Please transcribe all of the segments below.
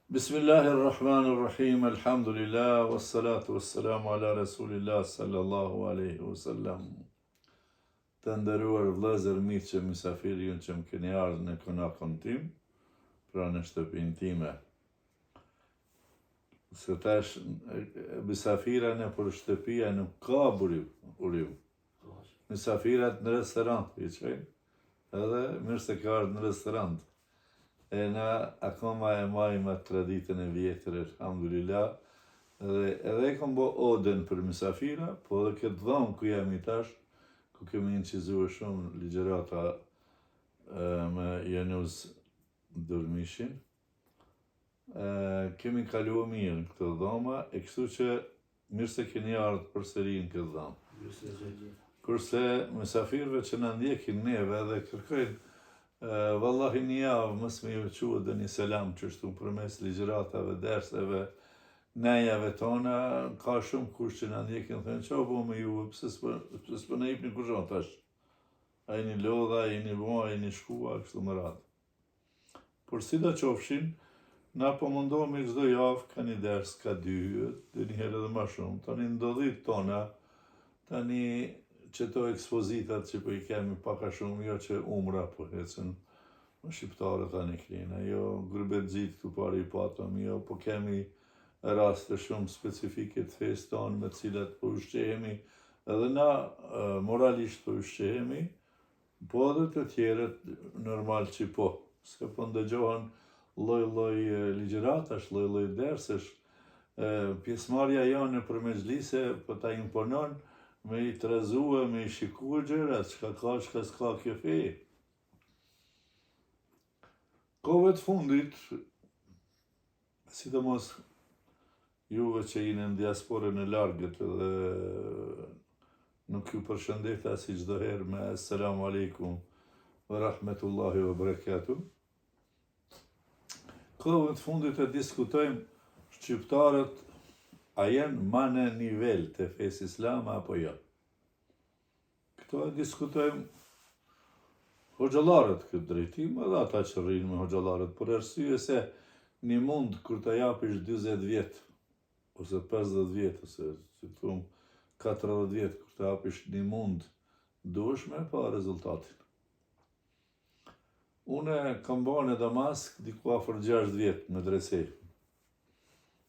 Bismillahirrahmanirrahim, alhamdulillah, wassalatu wassalamu ala rasulillah sallallahu alaihi wasallam. Të nderuar vëllezër, miq që mysafirë ju që më keni ardhur në konakon tim, pra në shtëpinë time. Se tash mysafira në për shtëpia nuk ka burim. Mysafirat në restorant i qojnë, edhe mirë se ka ardhur në restorant. E na akoma e majmë atë traditën e vjetër, alhamdulillah, edhe e kom bo oden për mysafira, po edhe këtë dhomë ku jam i tash, ku kemi incizuar shumë ligjërata me Januz Durmishin, kemi kaluar mirë në këtë dhoma, e kështu që mirë se keni ardhur përsëri në këtë dhomë. Kurse mysafirëve që na ndjekin neve dhe kërkojnë vallahi një javë mos me ju qua dhe një selam qështu përmes ligjëratave, derseve, nejave tona, ka shumë kush që na ndjekin, thënë qa bo me ju, pse s'po na jepni kushon tash. A jeni lodha, a jeni bo, a jeni shkua, kështu më radhë. Por si da qofshin, na po mundohemi çdo javë, ka një ders, ka dy, dhe një herë edhe ma shumë, tani ndodhit tona, tani qëto ekspozitat që po i kemi paka shumë, jo që umra po hecën në shqiptarët tani klina, jo Gurbetxhit këtu pari i patëm, jo po kemi raste shumë specifike të fesë tonë me cilat po ushqehemi, edhe na moralisht po ushqehemi, po edhe të tjerët normal që po, se po ndëgjohen lloj ligjëratash, lloj dersesh, pjesëmarrja jonë për mezhlise po ta imponon me i trazue, me i shikua gjërat, çka ka, çka s'ka kjo fe. Kohëve të fundit, sidomos juve që jeni në diasporën e largët dhe nuk ju përshëndeta si çdo herë me assalamu alaikum wa rahmetullahi wa barakatuh. Kohëve të fundit e diskutojmë shqiptarët a janë ma në nivel të fesë islame apo jo. Këto e diskutojmë hoxhallarët këtë drejtim, edhe ata që rrinë me hoxhallarët, për arsye se një mund kur ta japish 40 vjet, ose 50 vjet, ose si thum 40 vjet, kur ta japish një mund, duhesh me pa rezultatin. Une kam ba në Damask diku afër 6 vjet me dresej.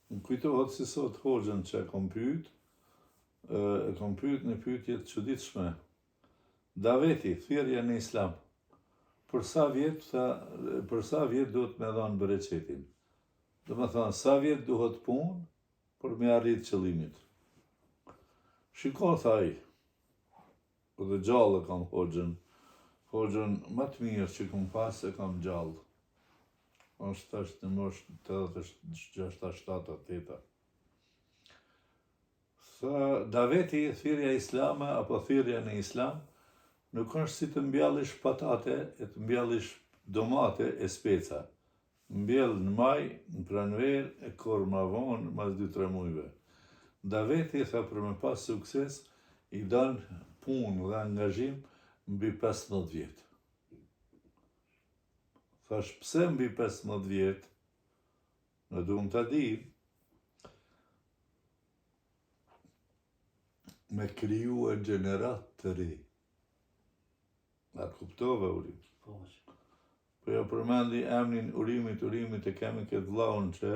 Më kujtohet si sot hoxhën që e kom pyet në pyetje të çuditshme. Daveti, thirrja në Islam. Për sa vjet duhet me dhanë bereqetin? Do me thënë, sa vjet duhet punë për me arrit qëllimit? Shiko, tha ai, dhe gjallë kam hoxhën më të mirë që kom pas e kam gjallë. Është tash në moshë 86-87. Daveti, thirrja islame apo thirrja në Islam, nuk është si të mbjallish patate, e të mbjallish domate e speca. Mbjell në maj, në pranver, e kor ma vonë, mas 2-3 mujve. Daveti, tha, për me pas sukses, i dan punë dhe angazhim mbi 15 vjet. Thash, pse mbi 15 vjet, në duhem ta di, me kriju e gjenerat të ri. A kuptove, Urim? Po ja përmendi emnin Urimit e kemi këtë vllaun që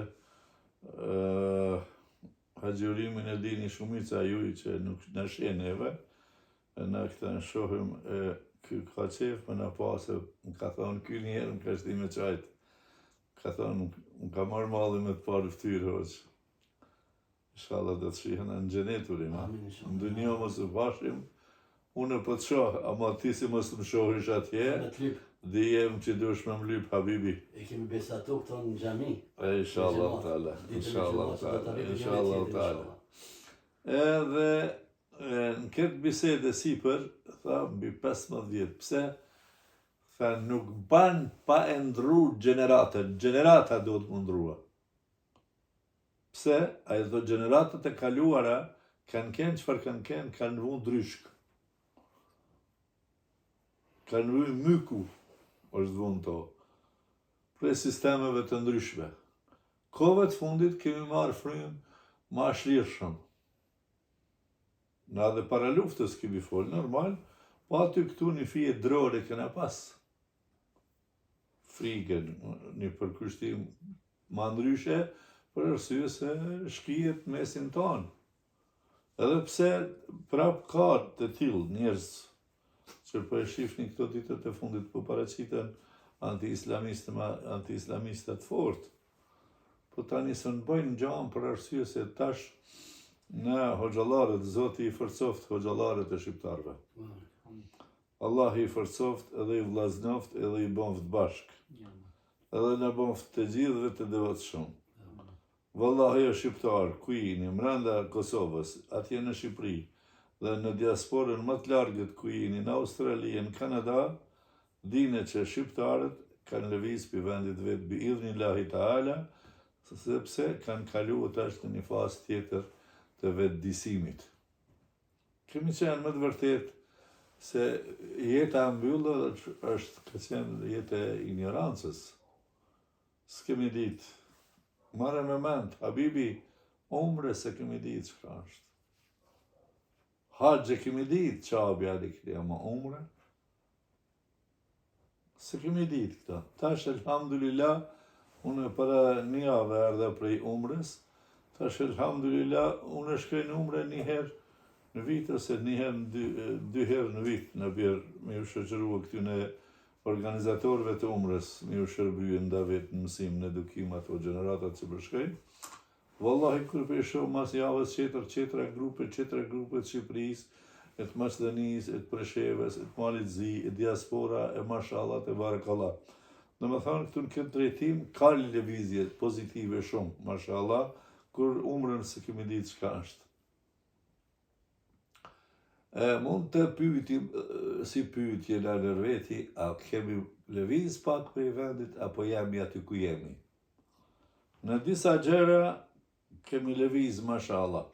Haxhi Urimin e dini shumica juj që nuk në sheneve, e na këta në shohim ky ka qef me na pa se më ka thonë ky një herë më ka shti me qajt. Ka thonë më ka marrë malli me të parë ftyrë hoq. Inshallah do të shihen në xhenet Urim. Në dunjë mos u bashim, unë po të shoh, ama ti si mos më shohish atje, dijem që duhesh me më lyp habibi. E kemi besatu këto në xhami. Inshallah taala. Inshallah taala. Edhe në këtë bisede sipër, tha, mbi 15 vjet. Pse? Tha, nuk ban pa e ndru gjeneratën. Gjenerata duhet më ndrua. Pse? A e do gjeneratët e kaluara kanë kënë qëfar kanë vu dryshk. Kanë vu myku, është vu në to. Prej sistemeve të ndryshme. Kohëve të fundit kemi marrë frym ma shlirshëm. Na dhe para luftës kemi folë, normal, po aty këtu një fije drore këna pas. Frikën, një përkushtim ma ndryshe, për arsye se shkijet mesin tonë. Edhe pse prap ka të tillë njerëz që po e shifni këto ditët e fundit po paraqiten anti-islamistë të fortë. Po tani së në bëjnë gjamë për arsye se tash në hoxhallarët, Zoti i forcoft hoxhallarët e shqiptarëve. Allah i forcoft edhe i vllaznoft edhe i bonft bashk. Edhe në bonft të gjithëve të devotshëm. Vallahi o shqiptar, ku jeni mbrenda Kosovës, atje në Shqipëri dhe në diasporën më të largët ku jeni në Australi, në Kanada, dine që shqiptarët kanë lëviz për vendit vetë bi idhnillahi taala, sepse kanë kaluar tash në një fazë tjetër të vetëdijsimit. Kemi qenë më të vërtet se jeta mbyllur është ka qenë jetë e ignorancës. S'kemi ditë. Marrë me mend, Habibi, umre se kemi ditë çka është. Haxhe kemi ditë qabi alikli, ama umre se kemi ditë këta. Tash elhamdulillah, unë para një javë erdha prej umres, tash elhamdulillah, unë shkoj në umre një herë në vit ose një herë dy herë në vit në bjerë me u shoqërua këtyne organizatorëve të umres, me u shërbyen nda vetë në mësim në edukim ato gjeneratat që përshkojnë. Wallahi kur për shoh mas javës qetra grupe të Shqipërisë, e të Maqedonisë, e të Preshevës, e të Malit Zi, e diaspora, e mashallah, e barakallah. Në më thonë, këtu në këtë drejtim, ka lëvizje pozitive shumë, mashallah, kur umrën se kemi ditë çka është. Mund të pyetim si pyetje la nërveti, a kemi lëviz pak për i vendit, apo jemi aty ku jemi? Në disa gjëra kemi lëviz, mashallah.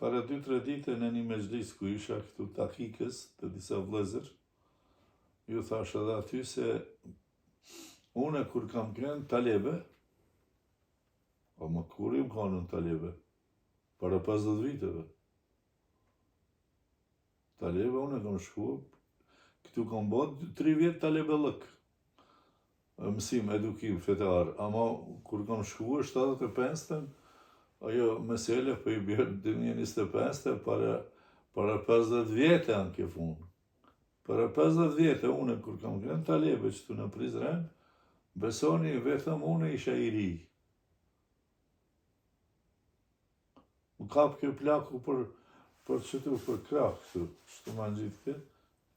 Para 2-3 dite në një mezhlis ku isha këtu takikës të disa vëllezër, ju thash edhe aty se une kur kam kënë talebe, o më kur im kanën talebe, para 50 viteve. Talebe une kam shku, këtu kam bot 3 vjetë talebe lëk. Mësim, edukim, fetar, ama kur kam shku 75-ën, ajo mesele për i bjerë 2025 para 50 vjetë janë ke funë. Para 50 vjetë une kur kam kënë talebe që tu në Prizren, besoni vetëm une isha i ri. Më kap kjo plaku për qëtu, për krah këtu, që të manë gjithë këtë,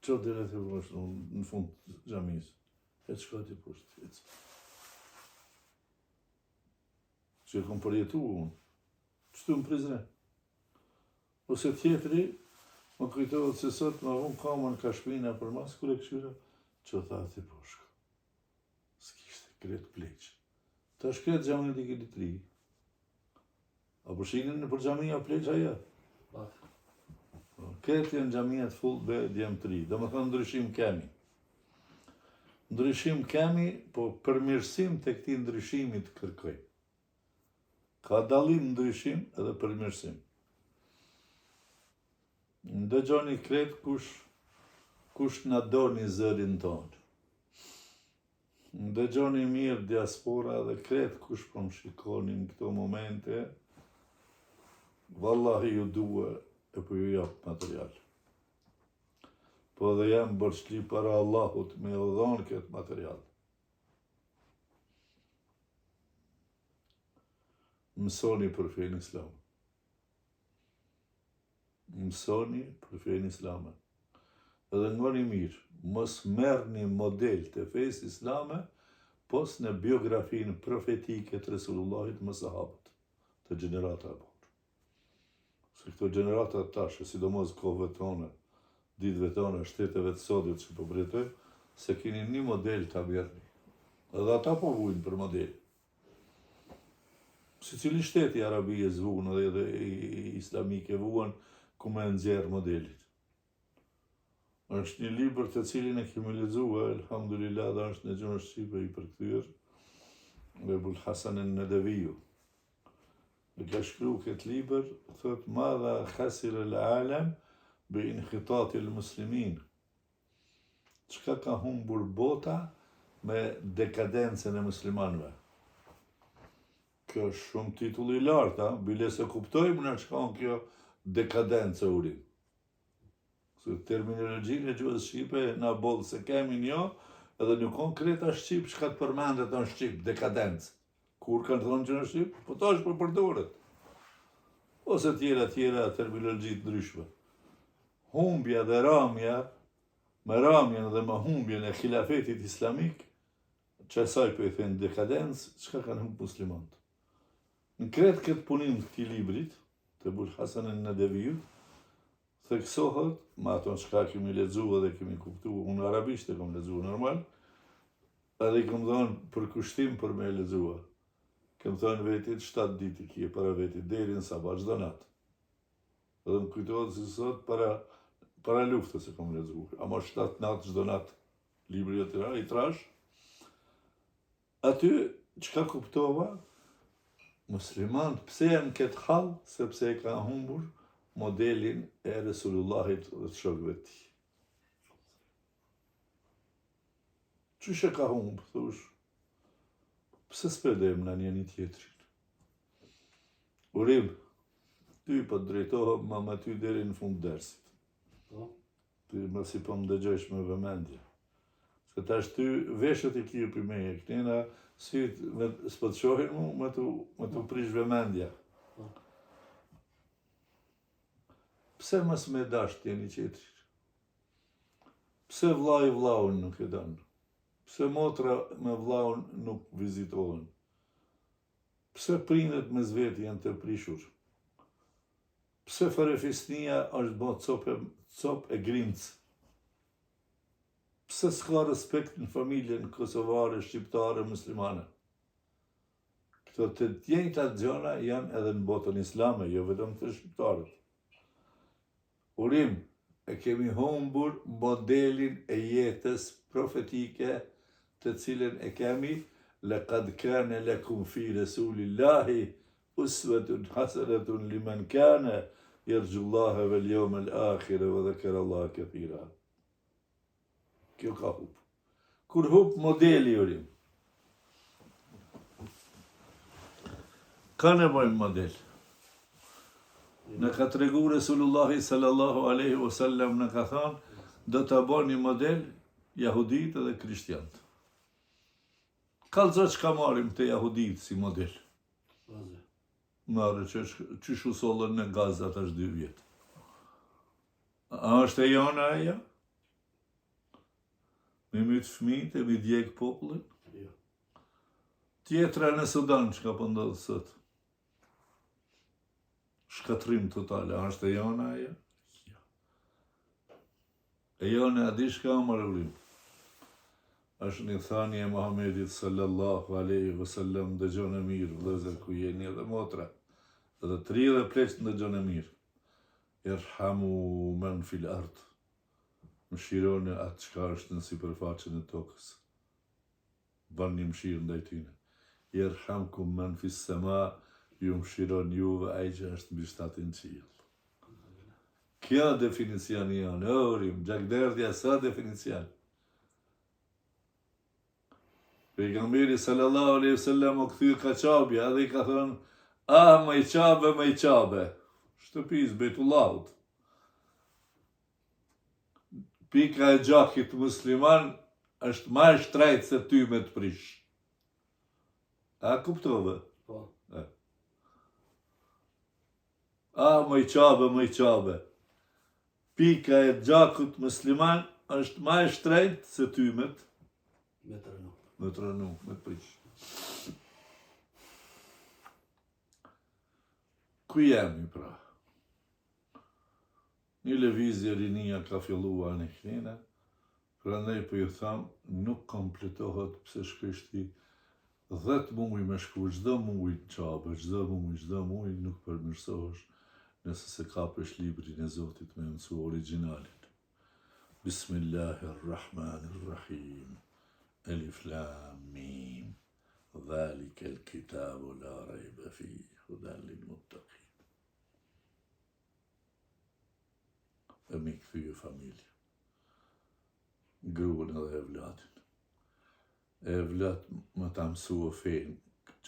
që dire të vështu në fund të gjamisë. E të shka ti poshtë, që e kom përjetu unë. Qëtu në Prizren. Ose tjetëri, më kujtohet se sot më vonë kamën ka shpina për mas, kur e këshyra, që tha ti poshtë. S'kishte kretë pleqë. Ta shkretë gjamin e këtë tri. A përshinin në për gjamia pleqë aja? Kretë janë gjamiat full be djem tri. Dhe më thënë ndryshim kemi. Ndryshim kemi, po përmirësim të këti ndryshimit kërkoj. Ka dalim ndryshim edhe përmirësim. Ndëgjoni kretë kush na doni zërin tonë. Ndëgjoni mirë diaspora dhe kretë kush po më shikoni në këto momente, vallahi ju dua e po ju jap material. Po dhe jam bërshli para Allahut me dhon këtë material. Mësoni për fenë islam. Mësoni për fenë islame. Edhe ngoni mirë, mos merrni model të fesë islame, pos në biografinë profetike të Resulullahit më sahabët, të gjenerata e borë. Se këto gjenerata tash, sidomos kohëve tona, ditëve tona, shteteve të sodit që po përjetoj, se keni një model të merrni. Edhe ata po vujnë për model. Si cili shteti Arabije zvunë edhe islamike vuan ku me nxjerë modelit. Është një libër të cilin e kemi lexuar, elhamdulillah, dhe është në gjuhën shqipe i përkthyer. dhe Ebul Hasan an-Nadawiu. Dhe ka shkru këtë libër, thot, madha khasir al-alam bi inhitati al-muslimin. Çka ka humbur bota me dekadencën e muslimanëve. Kjo është shumë titull i lartë, bile se kuptojmë në çka on kjo dekadencë urim. Se terminologjinë e gjuhës shqipe na boll se kemi një, edhe në konkreta shqip çka të përmendet në shqip, dekadencë. Kur kanë thonë që në shqip, po to është për përdoret. Ose tjera terminologji të ndryshme. Humbja dhe ramja, me ramjen dhe me humbjen e khilafetit islamik, që asaj për i thënë dekadencë, çka kanë humbë muslimanët. Në kretë këtë punim të këtij librit, të Ebul Hasan an-Nadawiu, theksohet, me ato çka kemi lexuar dhe kemi kuptuar, unë arabisht e kam lexuar normal, edhe i kam dhënë për kushtim për me lexuar. Kam thënë vetit 7 ditë i kje para vetit, deri në sabat, çdo natë. Edhe më kujtohet si sot para luftës e kam lexuar. Ama 7 natë, çdo natë, libri i trash. Aty, çka kuptova, muslimanët pse janë këtë hall, sepse e ka humbur modelin e Resulullahit dhe të shokëve të tij. Qysh e ka humbur, thosh? Pse s'përdejmë në njëri tjetrin? Urim, ty po drejtohem me ty deri në fund dersit. Ty më si po më dëgjojsh me vëmendje. Se tash ty veshët i kje për meje, këtina sytë s'po të shohin mu, me të prish vëmendja. Pse mës me dash t'jeni qetrit? Pse vllai vllaun nuk e dan? Pse motra me vllaun nuk vizitohen? Pse prindët me zveti janë të prishur? Pse farefisnia është bë cop e grimcë? Pse s'ka respekt në familjen kosovare, shqiptare, muslimane? Këto të njëjta gjëra janë edhe në botën islame, jo vetëm të shqiptarët. Urim, e kemi humbur modelin e jetës profetike të cilën e kemi laqad kana lakum fi rasulillahi uswatun hasanatun liman kana yarjullaha wal yawmal akhir wa dhakara Allah kathira. Kjo ka hup. Kur hup modeli urim. Ka nevojnë model. Në ka të regu Resulullahi sallallahu aleyhi wasallam në ka thonë, do të bani model jahudit edhe krishtiant. Kalëzo që ka marim të jahudit si model. Marë që shusollën në Gaza tash 2 vjetë. A është e jona aja? Me mytë fëmijët e me djekë popullin? Tjetra në Sudan që ka pëndodhë sëtë. Shkatrim total, a është e jona aja? E jona a di shka marëvrim. është një thanje e Muhamedit sallallahu aleyhi vësallam dëgjon e mirë, vëllezër ku jeni edhe motra, edhe të ri dhe pleqt dëgjon e mirë. Irhamu men fil ard. Mëshironi atë çka është në sipërfaqen e tokës. Bani mëshirë ndaj tyne. Irhamkum men fis sama, ju mëshiron juve ai që është mbi shtatin qiell. Kjo definicion janë, orim, gjakderdhja sa definicion. Pejgamberi sallallahu alaihi wasallam u kthy Kaçabja dhe I ka thënë, ah, më i qabe, shtëpis Bejtullahut. Pika e gjakit musliman është ma e shtrejt se ty me të prish. A kuptove? Po. Ah, më i qabe. Pika e gjakut musliman është ma e shtrejt se ty me të rënu, me të prish. Ku jemi pra? Një lëvizje rinia ka fillua në këtina, prandaj po ju tham, nuk kompletohet pse shkrishti 10 muaj me shku, çdo muaj në qabe, çdo muaj nuk përmirësohesh nëse se kapësh librin e Zotit me mësu originalin. Bismillahirrahmanirrahim. Elif lam mim. Dhalik Dhalike l-kitabu la rajbe fihi hudan lil muttaqin. E mi këthyë familje, gruën edhe evlatin. Evlat më ta mësua fejnë,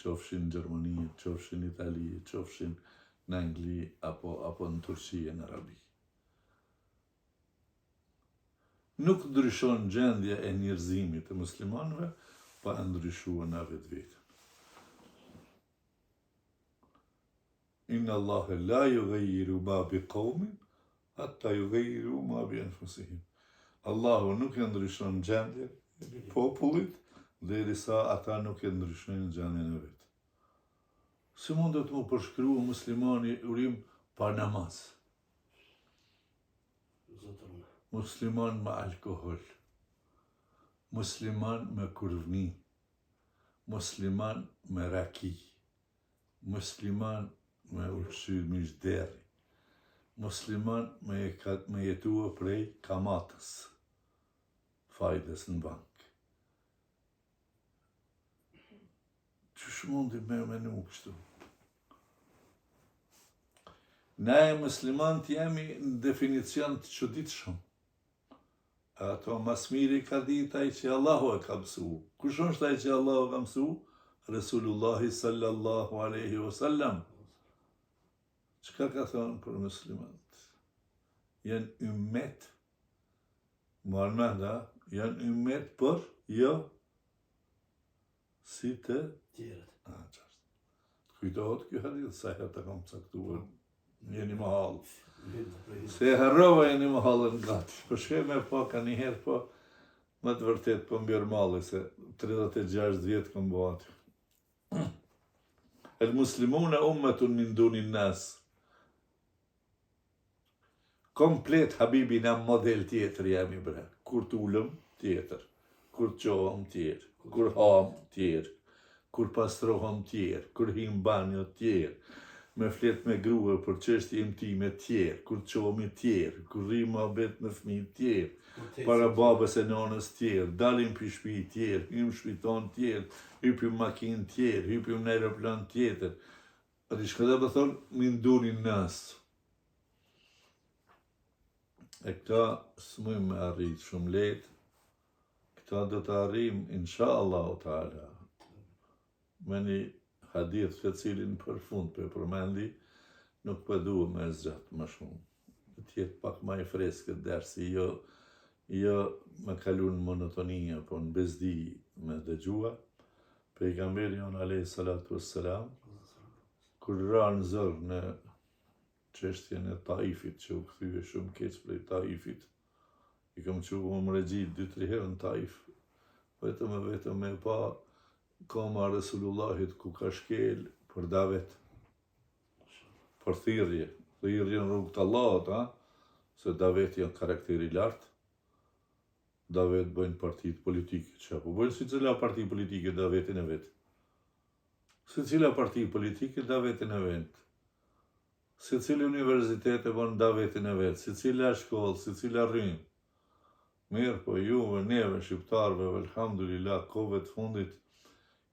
qofshin në Gjermani, qofshin në Itali, qofshin në Angli, apo në Turqi e në Arabi. Nuk ndryshon gjendja e njerëzimit të muslimanëve, pa ndryshuar na vetveten. Inna Allahe la yughayyiru ma bi qaumin hatta yughayyiru ma bi anfusihim. Allahu nuk e ndryshon gjendjen e popullit derisa ata nuk e ndryshojnë gjendjen e vet. Si mundet të më përshkrua muslimani urim pa namaz? Musliman me alkohol, musliman me kurvni, musliman me raki, musliman me ushqy mishderi, musliman me jetua prej kamatës, fajdes në bank. Qysh mundi me menu kështu? Ne musliman jemi në definicion të çuditshëm. Ato mas miri ka dit ai që Allahu e ka mësu. Kush është ai që Allahu ka mësu? Resulullahi sallallahu alaihi wasallam. Çka ka thonë për muslimanët? Janë ymmet, Muhameda, janë ymmet për jo si të tjerët. Kujtohet ky hadith sa herë ta kam caktuar. Jeni më hallë. Se harrova jeni më hallën gati. Për shkoj me pa ka një herë, po më të vërtet po mbjer malli se 36 vjet kam bë aty. El muslimuna ummetun min dunin nas. Komplet habibi na model tjetër jemi bre. Kur t'ulëm tjetër, kur t'qohëm tjetër, kur ham tjetër, kur pastrohem tjetër, kur him banjo tjetër. Me flet me grua për çështje intime tjerë, kur qomi tjerë, kur rrim mohabet me fëmijë tjerë, para babës e nanës tjerë, dalim pi shtëpi tjerë, hym shpiton tjerë, hypim makinë tjerë, hypim në aeroplan tjetër. A di çka do të thonë min dunin nas? E këta s'mujmë me arrit shumë lehtë. Këta do të arrijmë inshallah taala. Me një hadith të cilin për fund për përmendi, nuk për duhe me zgjatë më shumë. Të tjetë pak ma i freskët dersi, jo me kalun monotonia, po në bezdi me dëgjua. Pejgamberi jon alayhi salatu wassalam, kur ra në zërë në çështjen e Taifit, që u kthye shumë keq prej Taifit, i kam qenë më regjit 2-3 herë në Taif, vetëm me pa koma Resulullahit ku ka shkel për davet, për thirrje në rrugt të Allahut, se davet janë karakteri lartë, davet bëjnë partit politike, që apo bëjnë si cila parti politike davetin e vetë. Si cila parti politike davetin e vetë. Si cili universitet e bën davetin e vetë, si cila shkollë, si cila rrymë. Mirë, po juve, neve, shqiptarve, elhamdulillah, kohëve të fundit,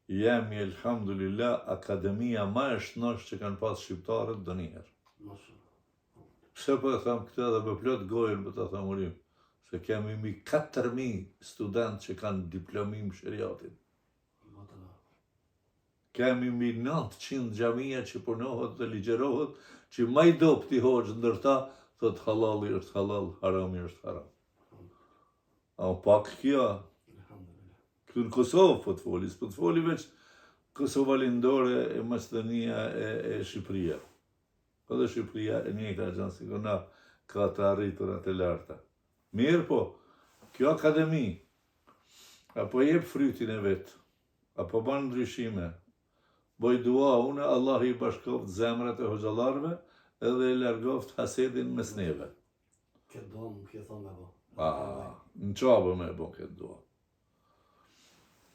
jemi, elhamdulillah, akademia ma e shnosh që kanë pas shqiptarët do njëherë. Pse po e tham këtë dhe për plot gojën për të thamurim, se kemi mbi 4.000 student që kanë diplomim shëriatin. Kemi mbi 900 xhamia që punohet dhe ligjerohet, që ma i dopti hoxhë ndërta, thot halali është halal, harami është haram. A pak kjo, këtu në Kosovë po të foli, s'po të foli veç Kosova lindore e Maqedonia e Shqipëria. Po dhe Shqipëria e një ka gjanë si këna ka të arriturat e larta. Mirë po, kjo akademi, apo jep frytin e vetë, apo ban ndryshime, boj dua une, Allah i bashkoft zemrat e hoxhallarëve edhe e largoft hasedin mes neve. Këtë do më këtë thonë me bo. Në qabë me bo këtë dua.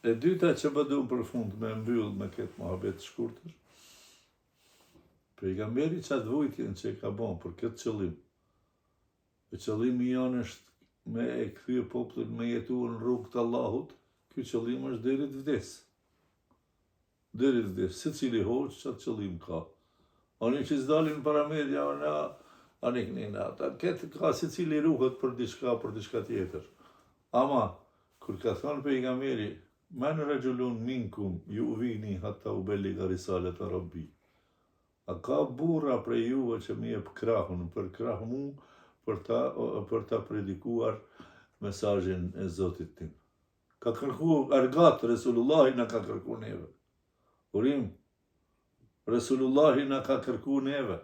E dyta që bëdum për fund me mbyll me këtë mohabet shkurtër, pejgamberi qatë vujtjen që e ka bon për këtë qëllim, e qëllimi janë është me e kthye popullin me jetu në rrugë të Allahut, ky qëllim është deri të vdes. deri të vdes, secili hoç çat qëllim ka. Oni që s'dalin para media, ani kënina, ata këtë ka secili ruhet për diçka tjetër. Ama kur ka thënë pejgamberi, men rajulun minkum yu'vini hatta uballigha risalata rabbi. A ka burra prej juve që më jep krahun për krah mu për ta predikuar mesazhin e Zotit tim. Ka kërku argat Resulullahi na ka kërku neve. Urim, Resulullahi na ka kërku neve.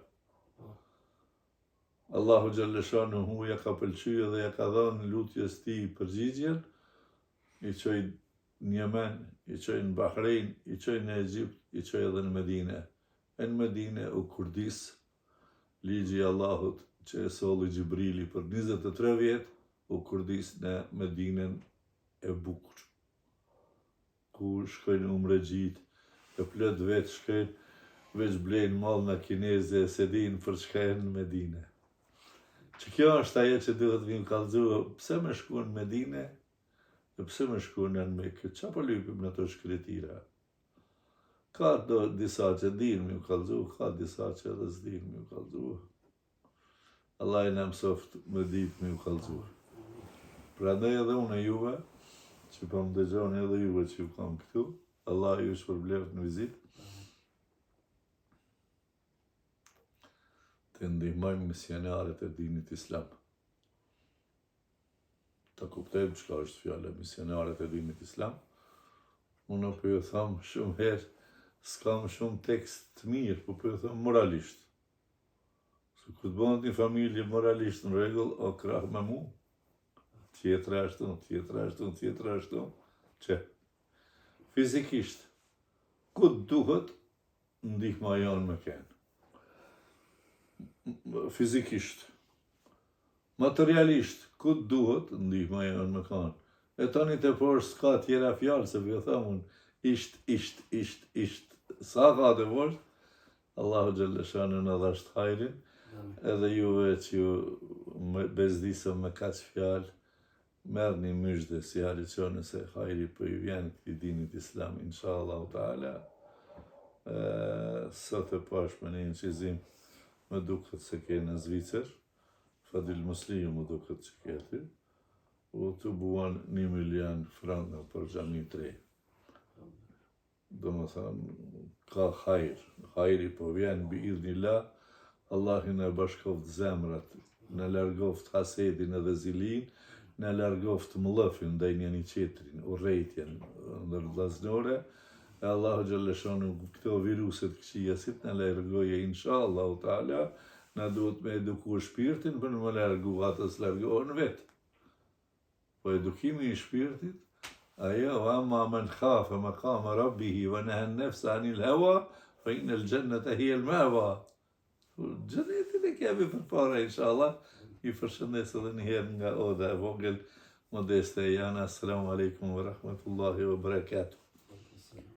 Allahu Gjallëshanuhu ja ka pëlqyë dhe ja ka dhënë lutjes ti përgjigjen, i qoj në Yemen, i qoj në Bahrein, i qoj në Egjipt, i qoj edhe në Medine. Në Medine u kurdis, ligji Allahut që e solli Gjibrili për 23 vjet, u kurdis në Medinen e bukur. Ku shkojnë umregjit, e plot vetë shkojnë, veç blejnë mall në kineze, se dinë për shkojnë në Medine. Që kjo është ajo që duhet më kallëzua, pse me shku në Medine, e pse me shku në Mekë, qa po lypim në të shkretira? Ka disa që dinë më kallëzua, ka disa që edhe s'dinë më kallëzua. Allah i në mësoft me ditë më kallëzua. Prandaj edhe unë e juve, që po më dëgjoni edhe juve që ju kam këtu, Allah ju shpërbleft në vizitë, të ndihmojmë misionarët e dinit islam. Ta kuptojmë çka është fjala misionarët e dinit islam. Unë po ju them shumë herë, s'kam shumë tekst të mirë, po ju them moralisht. Se kur të bëhet një familje moralisht në rregull, o krah me mu, tjetra ashtu, që fizikisht, ku duhet, ndihma jonë me kenë. Fizikisht. Materialisht, ku duhet, ndihma jonë me kanë. E tani të poshtë s'ka tjera fjalë, se vjo thamun, isht. Sa ka të poshtë, Allahu Gjallëshanu në dhasht hajrin, edhe juve që ju bezdisëm me kaq fjalë, merë një myshde si haricione se hajri për ju vjen këti dinit islam, inshallah ta'ala. Sot e pash me një inqizim, me duket se ke në Zvicër, Fadil Musliu më duket që ke aty, u të buan 1 milion franga për xhami 3. Do më thënë, ka hajri po vjen bi idhnillah, Allahin e bashkoft zemrat, në largoft hasedin edhe zilin, në largoft mëllëfin ndaj njëri tjetrin, urrejtjen ndër vllaznore, e Allahu Gjallëshanu këto viruset këqijasit në largoje inshallah ta'ala, na duhet me eduku shpirtin për në më largu atës largohen vetë. Po edukimi i shpirtit, ajo, amma men khafa maqama rabbihi wa naha an-nafsa 'anil hawa, fa innal jannata hiya al-ma'wa. Gjennetin e kemi përpara, inshallah, i përshëndes edhe një herë nga oda e vogël modeste e jana. Assalamu alaikum wa rahmatullahi wa barakatuh.